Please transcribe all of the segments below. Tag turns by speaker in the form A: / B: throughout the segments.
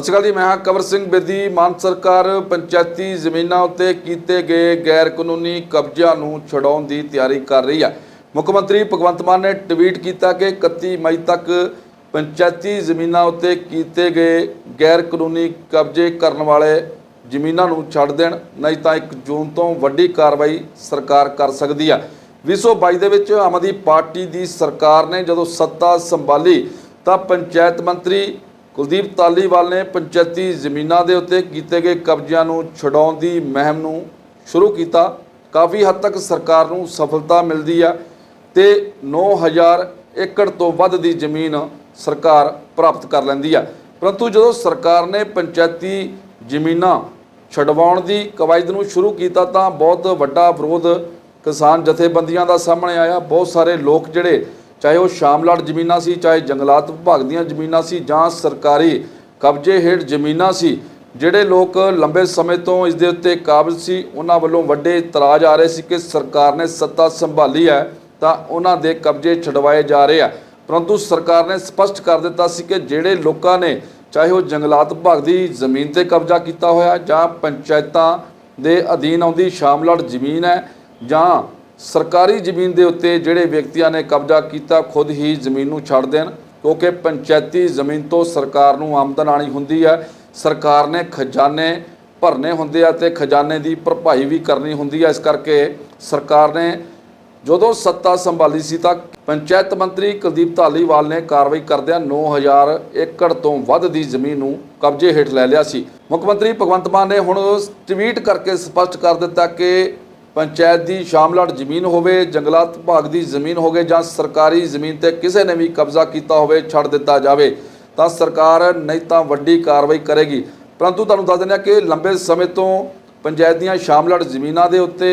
A: ਸਤਿ ਸ਼੍ਰੀ ਅਕਾਲ जी, मैं हाँ कंवर सिंह बेदी। मान सरकार पंचायती ਜ਼ਮੀਨਾਂ ਉੱਤੇ ਕੀਤੇ ਗਏ गैर कानूनी कब्जिਆਂ ਨੂੰ ਛਡਾਉਣ ਦੀ ਤਿਆਰੀ ਕਰ ਰਹੀ है। ਮੁੱਖ ਮੰਤਰੀ ਭਗਵੰਤ ਮਾਨ ने ट्वीट किया कि 31 मई तक पंचायती ਜ਼ਮੀਨਾਂ ਉੱਤੇ ਕੀਤੇ ਗਏ गैर कानूनी कब्जे ਕਰਨ ਵਾਲੇ ਜ਼ਮੀਨਾਂ ਨੂੰ ਛੱਡ ਦੇਣ, नहीं तो 1 जून ਤੋਂ ਵੱਡੀ कार्रवाई सरकार कर सकती है। 2022 ਦੇ ਵਿੱਚ ਆਮ ਆਦਮੀ ਪਾर्टी ਦੀ ਸਰਕਾਰ ਨੇ ਜਦੋਂ सत्ता संभाली ਤਾਂ पंचायत मंत्री कुलदीप धालीवाल ने पंचायती ਜ਼ਮੀਨਾਂ ਦੇ ਉੱਤੇ ਕੀਤੇ ਗਏ ਕਬਜ਼ਿਆਂ ਨੂੰ ਛਡਾਉਣ ਦੀ ਮੁਹਿੰਮ ਨੂੰ ਸ਼ੁਰੂ ਕੀਤਾ। ਕਾਫੀ ਹੱਦ ਤੱਕ ਸਰਕਾਰ ਨੂੰ ਸਫਲਤਾ ਮਿਲਦੀ ਆ ਤੇ 9000 ਏਕੜ ਤੋਂ ਵੱਧ ਦੀ ਜ਼ਮੀਨ ਸਰਕਾਰ ਪ੍ਰਾਪਤ ਕਰ ਲੈਂਦੀ ਆ। ਪਰੰਤੂ ਜਦੋਂ ਸਰਕਾਰ ਨੇ ਪੰਚਾਇਤੀ ਜ਼ਮੀਨਾਂ ਛਡਵਾਉਣ ਦੀ ਕਵਾਇਦ ਨੂੰ ਸ਼ੁਰੂ ਕੀਤਾ ਤਾਂ ਬਹੁਤ ਵੱਡਾ ਵਿਰੋਧ ਕਿਸਾਨ ਜਥੇਬੰਦੀਆਂ ਦਾ ਸਾਹਮਣੇ ਆਇਆ। ਬਹੁਤ ਸਾਰੇ ਲੋਕ ਜਿਹੜੇ चाहे वह शामलाट जमीनां सी, चाहे जंगलात विभाग दीयां जमीनां सी जां सरकारी कब्जे हेठ जमीनां सी, जिहड़े लोग लंबे समय तो इस दे उत्ते काबिल सी, उन्हां वल्लों वड्डे इतराज आ रहे सी कि सरकार ने सत्ता संभाली है तां उन्हां दे कब्जे छडवाए जा रहे हैं। परंतु सरकार ने स्पष्ट कर दिता सी कि जिहड़े लोकां ने चाहे वह जंगलात विभाग की जमीन ते कब्जा किया होया जां पंचायतां दे अधीन आउंदी शामलाट जमीन है जां सरकारी ਜ਼ਮੀਨ ਦੇ ਉੱਤੇ ਜਿਹੜੇ ਵਿਅਕਤੀਆਂ ਨੇ ਕਬਜ਼ਾ ਕੀਤਾ ਖੁਦ ਹੀ ਜ਼ਮੀਨ ਨੂੰ ਛੱਡ ਦੇਣ, ਕਿਉਂਕਿ ਪੰਚਾਇਤੀ ਜ਼ਮੀਨ ਤੋਂ ਸਰਕਾਰ ਨੂੰ ਆਮਦਨ ਆਣੀ ਹੁੰਦੀ ਹੈ। ਸਰਕਾਰ ਨੇ ਖਜ਼ਾਨੇ ਭਰਨੇ ਹੁੰਦੇ ਆ ਤੇ ਖਜ਼ਾਨੇ ਦੀ ਭਰਪਾਈ ਵੀ ਕਰਨੀ ਹੁੰਦੀ ਹੈ। ਇਸ ਕਰਕੇ ਸਰਕਾਰ ਨੇ ਜਦੋਂ ਸੱਤਾ ਸੰਭਾਲੀ ਸੀ ਤਾਂ ਪੰਚਾਇਤ ਮੰਤਰੀ ਕੁਲਦੀਪ ਧਾਲੀਵਾਲ ਨੇ ਕਾਰਵਾਈ ਕਰਦਿਆਂ 9000 ਏਕੜ ਤੋਂ ਵੱਧ ਦੀ ਜ਼ਮੀਨ ਨੂੰ ਕਬਜ਼ੇ ਹੇਠ ਲੈ ਲਿਆ ਸੀ। ਮੁੱਖ ਮੰਤਰੀ ਭਗਵੰਤ ਮਾਨ ਨੇ ਹੁਣ ਟਵੀਟ ਕਰਕੇ ਸਪਸ਼ਟ ਕਰ ਦਿੱਤਾ ਕਿ पंचायत की शामलाट जमीन होवे, जंगलात विभाग की जमीन होवे जां सरकारी जमीन ते किसी ने भी कब्जा किया होवे छड़ दिता जाए तो सरकार नहीं तो वड्डी कार्रवाई करेगी। परंतु तुहानूं दस दिंदे कि लंबे समय तो पंचायत दी शामलाट जमीनां दे उत्ते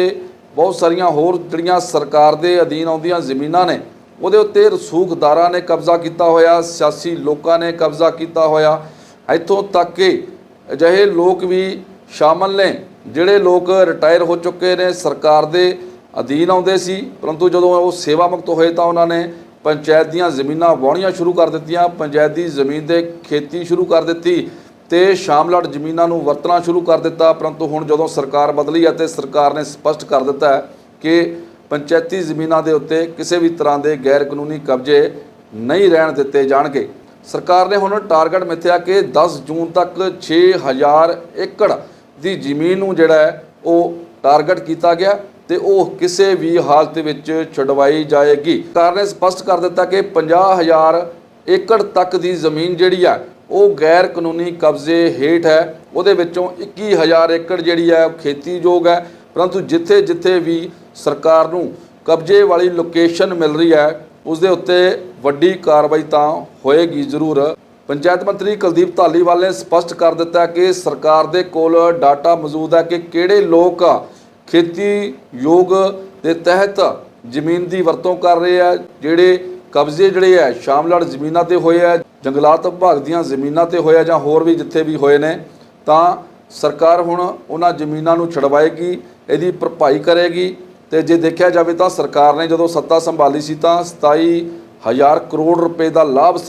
A: बहुत सारियां होर जिहड़ियां सरकार दे अधीन आउंदियां जमीनां ने उहदे उत्ते रसूखदारां ने कब्जा किया होया, सियासी लोकां ने कब्जा किया होया। इत्थों तक कि अजिहे लोग भी शामिल ने ਜਿਹੜੇ ਲੋਕ ਰਿਟਾਇਰ ਹੋ ਚੁੱਕੇ ਨੇ, ਸਰਕਾਰ ਦੇ ਅਧੀਨ ਆਉਂਦੇ ਸੀ, ਪਰੰਤੂ ਜਦੋਂ ਉਹ ਸੇਵਾ ਮੁਕਤ ਹੋਏ ਤਾਂ ਉਹਨਾਂ ਨੇ ਪੰਚਾਇਤ ਦੀਆਂ ਜ਼ਮੀਨਾਂ ਵਾਹੁਣੀਆਂ ਸ਼ੁਰੂ ਕਰ ਦਿੱਤੀਆਂ, ਪੰਚਾਇਤ ਦੀ ਜ਼ਮੀਨ ਦੇ ਖੇਤੀ ਸ਼ੁਰੂ ਕਰ ਦਿੱਤੀ ਤੇ ਸ਼ਾਮਲਾਟ ਜ਼ਮੀਨਾਂ ਨੂੰ ਵਰਤਣਾ ਸ਼ੁਰੂ ਕਰ ਦਿੱਤਾ। ਪਰੰਤੂ ਹੁਣ ਜਦੋਂ ਸਰਕਾਰ ਬਦਲੀ ਹੈ ਤੇ ਸਰਕਾਰ ਨੇ ਸਪਸ਼ਟ ਕਰ ਦਿੱਤਾ ਹੈ ਕਿ ਪੰਚਾਇਤੀ ਜ਼ਮੀਨਾਂ ਦੇ ਉੱਤੇ ਕਿਸੇ ਵੀ ਤਰ੍ਹਾਂ ਦੇ ਗੈਰ ਕਾਨੂੰਨੀ ਕਬਜ਼ੇ ਨਹੀਂ ਰਹਿਣ ਦਿੱਤੇ ਜਾਣਗੇ। ਸਰਕਾਰ ਨੇ ਹੁਣ ਟਾਰਗੇਟ ਮਿੱਥਿਆ ਕਿ 10 ਜੂਨ ਤੱਕ 6000 ਏਕੜ ਦੀ ਜ਼ਮੀਨ ਨੂੰ ਜਿਹੜਾ ਹੈ ਉਹ ਟਾਰਗੇਟ ਕੀਤਾ ਗਿਆ ਤੇ ਉਹ ਕਿਸੇ ਵੀ ਹਾਲਤ ਵਿੱਚ ਛਡਵਾਈ ਜਾਏਗੀ। ਸਰਕਾਰ ਨੇ ਸਪਸ਼ਟ ਕਰ ਦਿੱਤਾ ਕਿ 50000 ਏਕੜ ਤੱਕ ਦੀ ਜ਼ਮੀਨ ਜਿਹੜੀ ਆ ਉਹ ਗੈਰ ਕਾਨੂੰਨੀ ਕਬਜ਼ੇ ਹੇਠ ਹੈ। ਉਹਦੇ ਵਿੱਚੋਂ 21000 ਏਕੜ ਜਿਹੜੀ ਹੈ ਉਹ ਖੇਤੀਯੋਗ ਹੈ। ਪਰੰਤੂ ਜਿੱਥੇ ਜਿੱਥੇ ਵੀ ਸਰਕਾਰ ਨੂੰ ਕਬਜ਼ੇ ਵਾਲੀ ਲੋਕੇਸ਼ਨ ਮਿਲ ਰਹੀ ਹੈ ਉਸ ਦੇ ਉੱਤੇ ਵੱਡੀ ਕਾਰਵਾਈ ਤਾਂ ਹੋਏਗੀ ਜ਼ਰੂਰ। पंचायत मंत्री कुलदीप धालीवाल ने स्पष्ट कर दिता कि सरकार दे कोल डाटा मौजूद है कि किहड़े लोग खेती योग के तहत जमीन की वरतों कर रहे हैं, जिहड़े कब्जे जिहड़े है शामलाट जमीनां ते होए है, जंगलात विभाग दीयां जमीनां ते होए जां होर भी जिथे भी होए ने, तां सरकार हुण उन्हां जमीनां नूं छडवाएगी, इहदी भरपाई करेगी। ते जे देखिया जावे तां सरकार ने जदों सत्ता संभाली सी तां 27000 करोड़ रुपए का लाभ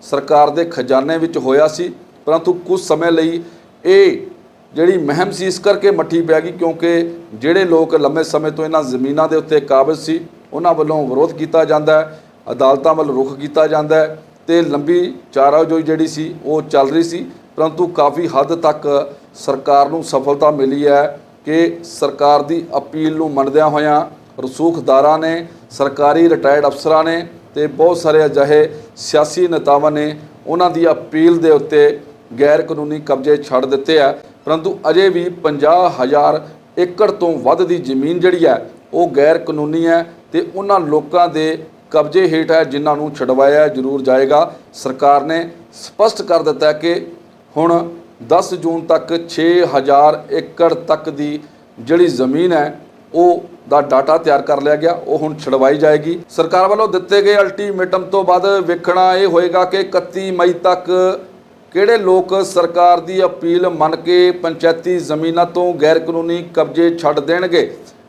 A: सरकार दे खजाने विच होया सी। परंतु कुछ समय लई ये जिहड़ी मुहिम सी इस करके मट्ठी पै गई क्योंकि जिहड़े लोग लंबे समय तो इन्हां जमीनां दे उत्ते काबिल सी उन्हां वल्लों विरोध किया जाता है, अदालतां वल रुख किया जाता है ते लंबी चाराजोई जिहड़ी सी वो चल रही सी। परंतु काफ़ी हद तक सरकार नूं सफलता मिली है कि सरकार की अपील नूं मनदियां होइयां रसूखदारां ने, सरकारी रिटायर्ड अफसरां ने ਤੇ बहुत सारे अजिहे सियासी नेतावां ने उन्हां दी अपील दे उत्ते गैर कानूनी कब्जे छड़ दिते है। परंतु अजे भी 50000 ਏਕੜ ਤੋਂ ਵੱਧ ਦੀ ਜ਼ਮੀਨ ਜਿਹੜੀ ਹੈ ਉਹ ਗੈਰ ਕਾਨੂੰਨੀ ਹੈ ਤੇ ਉਹਨਾਂ ਲੋਕਾਂ ਦੇ ਕਬਜ਼ੇ ਹੇਠ ਹੈ ਜਿਨ੍ਹਾਂ ਨੂੰ ਛਡਵਾਇਆ ਜ਼ਰੂਰ ਜਾਏਗਾ। ਸਰਕਾਰ ਨੇ ਸਪਸ਼ਟ ਕਰ ਦਿੱਤਾ ਹੈ ਕਿ ਹੁਣ 10 ਜੂਨ ਤੱਕ 6000 ਏਕੜ ਤੱਕ ਦੀ ਜਿਹੜੀ ਜ਼ਮੀਨ ਹੈ ਉਹ ਦਾ डाटा तैयार कर लिया गया, वो हुण छड़वाई जाएगी। सरकार वालों दिते गए अल्टीमेटम तो बाद वेखना ये होएगा कि 31 मई तक किहड़े लोग सरकार की अपील मन के पंचायती जमीनों तो गैर कानूनी कब्जे छड्ड देणगे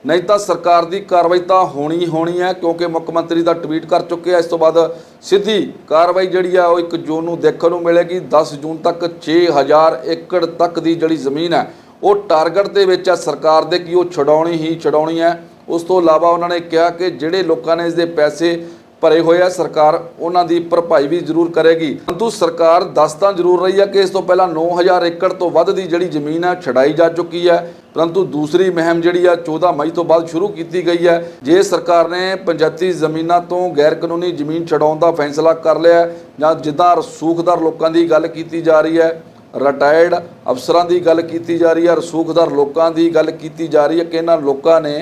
A: नहीं तो सरकार की कार्रवाई तो होनी ही होनी है, क्योंकि मुख्य मंत्री का ट्वीट कर चुके हैं। इस तो बाद सीधी कार्रवाई जी है 1 जून को देखने को मिलेगी। 10 जून तक 6000 एकड़ तक की जी जमीन है वो टारगेट के विच है सरकार दे कि वो छुड़ाउणी ही छुड़ाउणी है। उस तो इलावा उन्होंने कहा कि जिहड़े लोगों ने इसके पैसे भरे हुए है सरकार उन्हां दी भरपाई भी जरूर करेगी। परंतु सरकार दस तां जरूर रही है कि इस तो पहला 9000 एकड़ तो वध दी जिहड़ी जमीन है छड़ाई जा चुकी है, परंतु दूसरी मुहिम जिहड़ी है 14 मई तो बाद शुरू की गई है। जे सरकार ने पंचायती जमीनों तो गैर कानूनी जमीन छड़ाउण दा फैसला कर लिया जां जिद्दां रसूखदार लोकां दी गल कीती जा रही है, रिटायर्ड अफसरां दी गल कीती जा रही है, रसूखदार लोकां दी गल कीती जा रही है कि इन्हां लोकां ने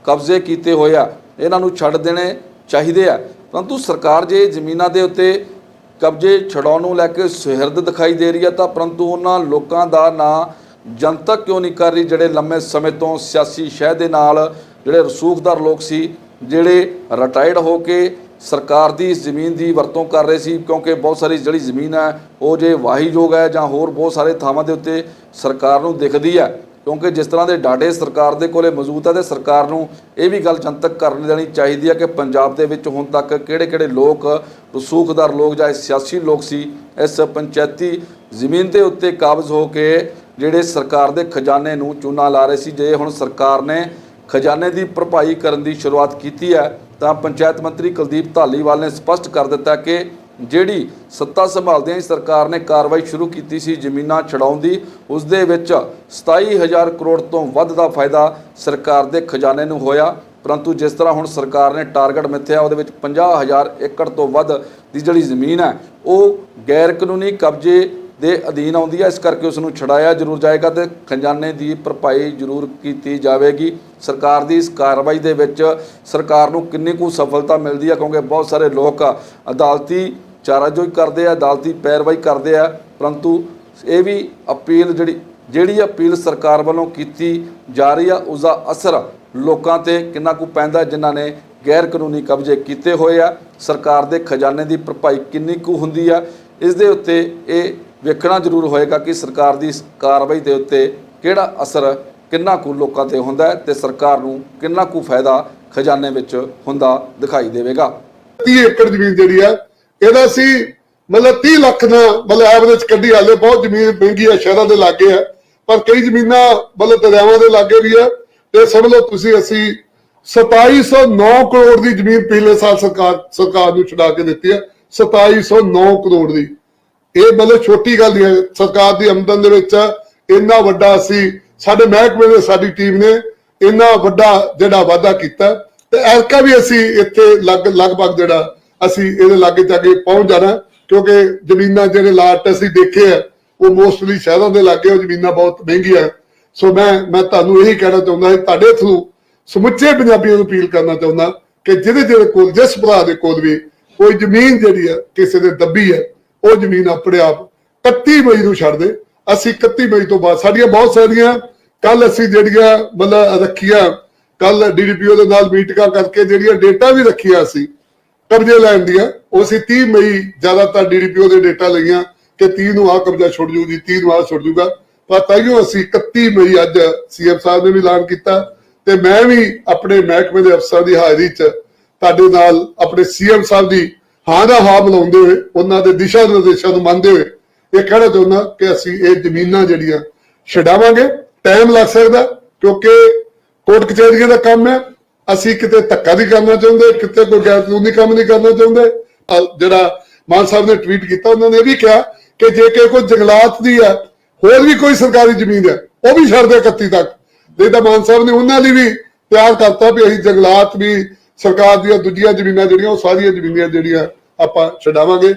A: कब्जे कीते होए आ, इन्हां नूं छड्ड देने चाहीदे आ। परंतु सरकार जे जमीनों के उत्ते कब्जे छड़ाउण नूं लैके सुहिरद दिखाई दे रही है तो परंतु उन्हां लोकां दा नां जनतक क्यों नहीं कर रही जिहड़े लंबे समय तो सियासी शह दे नाल जिहड़े रसूखदार लोग सी जिहड़े रिटायर्ड हो के सरकार की इस जमीन की वरतों कर रहे सी, क्योंकि बहुत सारी जिहड़ी जमीन है वो जे वाहीयोग है जां होर बहुत सारे थावां दे उत्ते सरकार नूं दिखदी है, क्योंकि जिस तरह के डाटे सरकार के कोले मौजूद है तो सरकार नूं ये भी गल जनतक कर देनी चाहिए है कि पंजाब दे विच हुण तक किहड़े-किहड़े लोग रसूखदार लोग जां सियासी लोग सी इस पंचायती जमीन के उत्ते काबज हो के जिहड़े सरकार के खजाने नूं चूना ला रहे सी। जे हुण सरकार ने खजाने की भरपाई करने की शुरुआत की है तो पंचायत मंत्री कुलदीप धालीवाल ने स्पष्ट कर दिता कि जिहड़ी सत्ता संभालदे ही सरकार ने कार्रवाई शुरू की सी जमीनां छड़ाउण दी, उस दे विच 27000 करोड़ तो वध दा फायदा सरकार के खजाने नूं होया। परंतु जिस तरह हुण सरकार ने टारगेट मिथ्या उहदे विच 50000 एकड़ तो वध दी जिहड़ी जमीन है वो गैर कानूनी कब्जे दे अधीन आउंदी है, इस करके उसनूं छड़ाया जरूर जाएगा तो खजाने की भरपाई जरूर की जाएगी। सरकार की इस कार्रवाई दे विच सरकार नूं किन्नी कुछ सफलता मिलती है, क्योंकि बहुत सारे लोग अदालती चाराजोई करते हैं, अदालती पैरवाई करते हैं, परंतु ये भी अपील जिहड़ी अपील सरकार वालों की जा रही है उसका असर लोगों ते किन्ना कुछ पैंदा जिन्हां ने गैर कानूनी कब्जे किए हुए आ। सरकार के खजाने की भरपाई किन्नी कुछ हुंदी है, इस दे उत्ते ये वेखना जरूर होएगा कि सरकार की इस कार्रवाई के उत्ते किहड़ा असर किन्ना कुछ लोगों ते हुंदा है ते सरकार नूं किन्ना कुछ फायदा खजाने विच हुंदा दिखाई देवेगा।
B: 30 एकड़ जमीन जिहड़ी है ਇਹਦਾ ਸੀ मतलब 30 ਲੱਖ ਦਾ मतलब ਐਵਰੇਜ ਕੱਢੀ ਹਾਲੇ ਬਹੁਤ ਜ਼ਮੀਨ ਮਹਿੰਗੀ ਹੈ ਸ਼ਹਿਰਾਂ ਦੇ ਲਾਗੇ ਹੈ ਪਰ ਕਈ ਜ਼ਮੀਨਾਂ मतलब ਦਰਿਆਵਾਂ ਦੇ ਲਾਗੇ ਵੀ ਹੈ ਤੇ ਸਮਝ ਲਓ ਤੁਸੀਂ ਅਸੀਂ 2709 ਕਰੋੜ ਦੀ ਜ਼ਮੀਨ ਪਿਛਲੇ ਸਾਲ ਸਰਕਾਰ ਨੂੰ ਛੁਡਾ ਕੇ ਦਿੱਤੀ ਹੈ 2709 ਕਰੋੜ ਦੀ ਇਹ मतलब ਛੋਟੀ ਗੱਲ ਨਹੀਂ ਹੈ ਸਰਕਾਰ ਦੀ ਆਮਦਨ ਦੇ ਵਿੱਚ ਇੰਨਾ ਵੱਡਾ ਅਸੀਂ ਸਾਡੇ ਮਹਿਕਮੇ ਦੇ ਸਾਡੀ ਟੀਮ ਨੇ ਇੰਨਾ ਵੱਡਾ ਜਿਹੜਾ ਵਾਅਦਾ ਕੀਤਾ ਤੇ ਐਲਕਾ ਵੀ ਅਸੀਂ ਇੱਥੇ ਲਗਭਗ ਜਿਹੜਾ ਅਸੀਂ ਇਹਦੇ ਲਾਗੇ ਜਾਗੇ ਪਹੁੰਚ ਜਾਣਾ ਕਿਉਂਕਿ ਜ਼ਮੀਨਾਂ ਜਿਹੜੇ ਲਾਟ ਅਸੀਂ ਦੇਖੇ ਆ ਉਹ ਮੋਸਟਲੀ ਸ਼ਹਿਰਾਂ ਦੇ ਲਾਗੇ ਉਹ ਜ਼ਮੀਨਾਂ ਬਹੁਤ ਮਹਿੰਗੀਆਂ ਸੋ ਮੈਂ ਤੁਹਾਨੂੰ ਇਹੀ ਕਹਿਣਾ ਚਾਹੁੰਦਾ ਤੁਹਾਡੇ ਥਰੂ ਸਮੁੱਚੇ ਪੰਜਾਬੀਆਂ ਨੂੰ ਅਪੀਲ ਕਰਨਾ ਚਾਹੁੰਦਾ ਕਿ ਜਿਹਦੇ ਕੋਲ ਜਿਸ ਭਰਾ ਦੇ ਕੋਲ ਵੀ ਕੋਈ ਜ਼ਮੀਨ ਜਿਹੜੀ ਆ ਕਿਸੇ ਦੇ ਦੱਬੀ ਹੈ ਉਹ ਜ਼ਮੀਨ ਆਪਣੇ ਆਪ 31 ਮਈ ਨੂੰ ਛੱਡ ਦੇ। ਅਸੀਂ 31 ਮਈ ਤੋਂ ਬਾਅਦ ਸਾਡੀਆਂ ਬਹੁਤ ਸਾਰੀਆਂ ਕੱਲ ਅਸੀਂ ਜਿਹੜੀਆਂ ਮਤਲਬ ਰੱਖੀਆਂ ਕੱਲ ਡੀਡੀਪੀਓ ਦੇ ਨਾਲ ਮੀਟਿੰਗਾਂ ਕਰਕੇ ਜਿਹੜੀਆਂ ਡੇਟਾ ਵੀ ਰੱਖੀਆਂ ਸੀ कब्जे लैन दिया उसी 30 मई ज्यादातर डीडीपीओ के डेटा लिया कि 30 ਨੂੰ आ कब्जा छुड़ जूगी 30 ਨੂੰ आ छुड़ जूगा पर ताइयों असी 31 मई अज सीएम साहब ने भी ऐलान किया ते मैं भी अपने महकमे के अफसर की हाजिरी च तुहाडे नाल अपने सीएम साहब की हाँ दा हाँ बुलाउंदे हुए उन्हां दे दिशा निर्देशों नूं मनदे हुए ये कहना चाहुंदा कि असी ये जमीनां जिहड़ियां छडावांगे। टाइम लग सकदा क्योंकि कोर्ट कचहरियां दा काम है ਅਸੀਂ ਕਿਤੇ ਧੱਕਾ ਨਹੀਂ ਕਰਨਾ ਚਾਹੁੰਦੇ ਕਿਤੇ ਕੋਈ ਗੈਰ ਕਾਨੂੰਨੀ ਕੰਮ ਨਹੀਂ ਕਰਨਾ ਚਾਹੁੰਦੇ। ਜਿਹੜਾ ਮਾਨ ਸਾਹਿਬ ਨੇ ਟਵੀਟ ਕੀਤਾ ਉਹਨਾਂ ਨੇ ਇਹ ਵੀ ਕਿਹਾ ਕਿ ਜੇ ਕੋਈ ਜੰਗਲਾਤ ਦੀ ਹੈ ਹੋਰ ਵੀ ਕੋਈ ਸਰਕਾਰੀ ਜ਼ਮੀਨ ਹੈ ਉਹ ਵੀ ਛੱਡ ਦੇ 31 ਤੱਕ ਨਹੀਂ ਤਾਂ ਮਾਨ ਸਾਹਿਬ ਨੇ ਉਹਨਾਂ ਲਈ ਵੀ ਤਿਆਰ ਕਰਤਾ ਵੀ ਅਸੀਂ ਜੰਗਲਾਤ ਵੀ ਸਰਕਾਰ ਦੀਆਂ ਦੂਜੀਆਂ ਜ਼ਮੀਨਾਂ ਜਿਹੜੀਆਂ ਉਹ ਸਾਰੀਆਂ ਜ਼ਮੀਨਾਂ ਜਿਹੜੀਆਂ ਆਪਾਂ ਛਡਾਵਾਂਗੇ।